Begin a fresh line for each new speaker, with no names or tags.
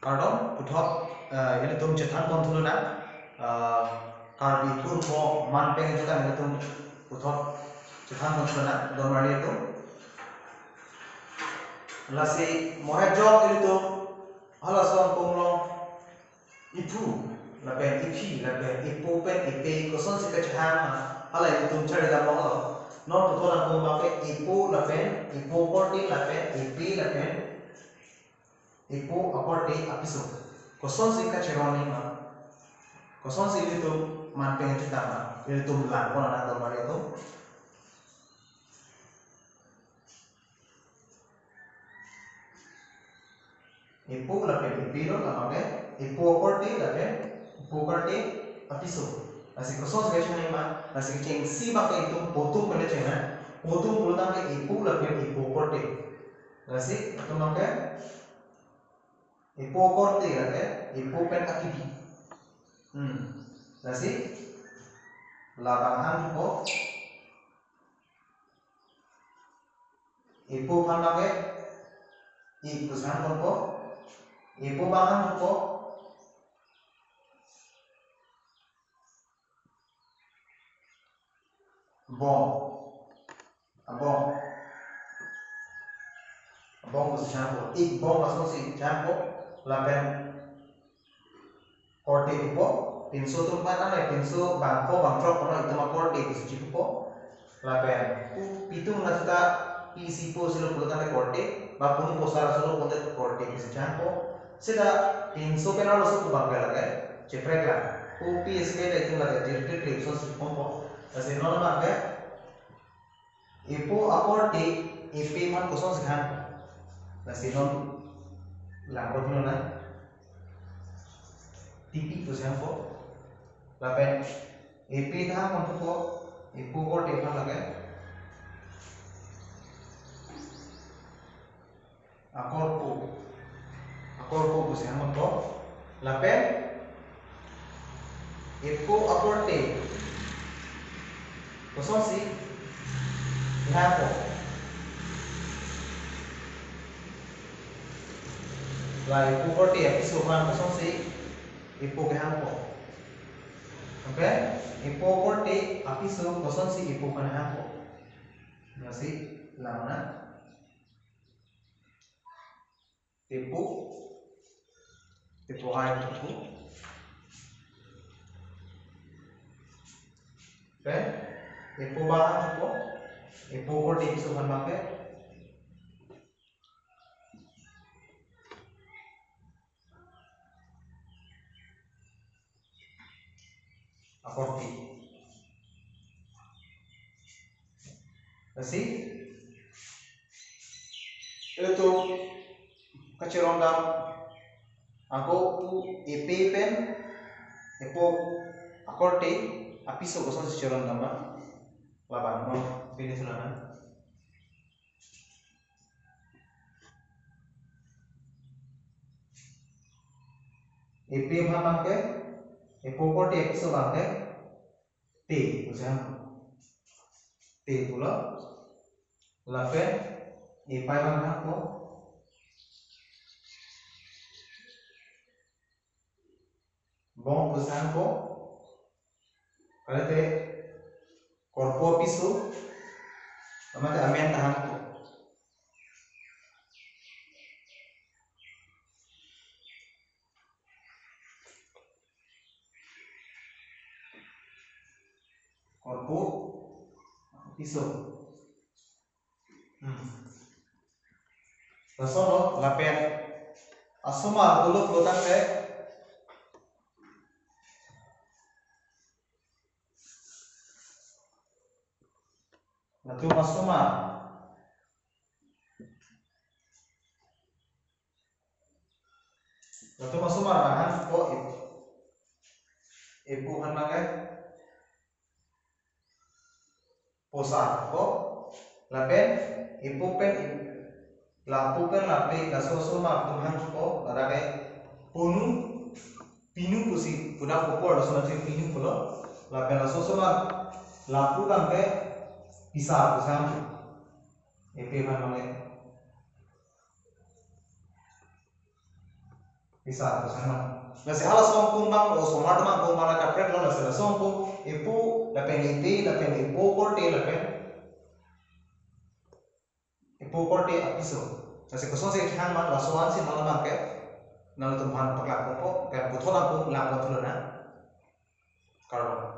Kardom puthok ini tum cetan kontulu na karbi tur ko man peng juga ini tum puthok cetan kontulu na domari itu lasi mohajok ini tum halason kumlong itu lapen ipi lapen ipu pen ipe koson sika cehan hala ini tum cari dalam lo non puthok na kum pakai ipu lapen ipu korti lapen ipi lapen ipu aporte apiso koson sika ceroni ma koson sili tu man pengen cerita ma ini tu belan kono na domari itu ipu lapen ipi lo namanya ipu aporte lapen ipu korte apiso nasi koson sika ceroni ma nasi kecing si pakai itu potung pada cina potung bulu tampe ipu lapen ipu aporte nasi itu makanya ipu korte lapen ipu pen akibi nasi lapangan ko ipu panake ipu san ko ipu bangan ko bong ko san ko ik bong masuk si san ko lapen korte ko pinso tumpan ane pinso bangko bangtrok kono itu mah korte ko suci ko lapen pitung nasta PC po silo pulutan korte bapuni posara silo ponte korte ko san ko sida pinso penalo su bangka lagi ceprek lah PS ke itu lagi direct clipson su pompo asi nono mangke ipo akorte EP man kosong sekan asi non langkot nona tipi ko siang ko lapen EP dah kon ko ipo korte man lagi akor ko siang ko lapen ipo akorte kosong si यहाँ को lah ipu korte episode kan kosong si ipu ke hang ko oke ipu korte episode kosong si ipu kan hang ko nasi launa ipu hai ipu oke ipu bahan ko ipu korte episode kan pakai akorti nasi itu keciron dam aku EP pen ipu akorti episode kosong si keciron dam lapan mau pilih selana EP mana ke ipu korte episode pakai T misalnya T pula lapen ipai mana ko bong pesan ko kalau te korpo pisu sama te amen tahan ko korpo pisu Rasono lapen asoma dulu flotan ke Natu asoma rahan ko ipu kan pakai posa ko lapen ipu pen lapu pen lape gasoso ma tuhan ko larabe punu pinu pusi puda popor rasona che pinu polo lape gasoso ma lapu kan ke bisa pusam EP kan mane bisa sama nasi halas kong kumbang o somar dama kumbang la kapret lo nasi la song ku ipu la pen iti la pen ipu korte la pen ipu korte apiso nasi kusong se khang man la soan si malamang ke nang tum han paklak ko pen buthola ko la ko thulona karo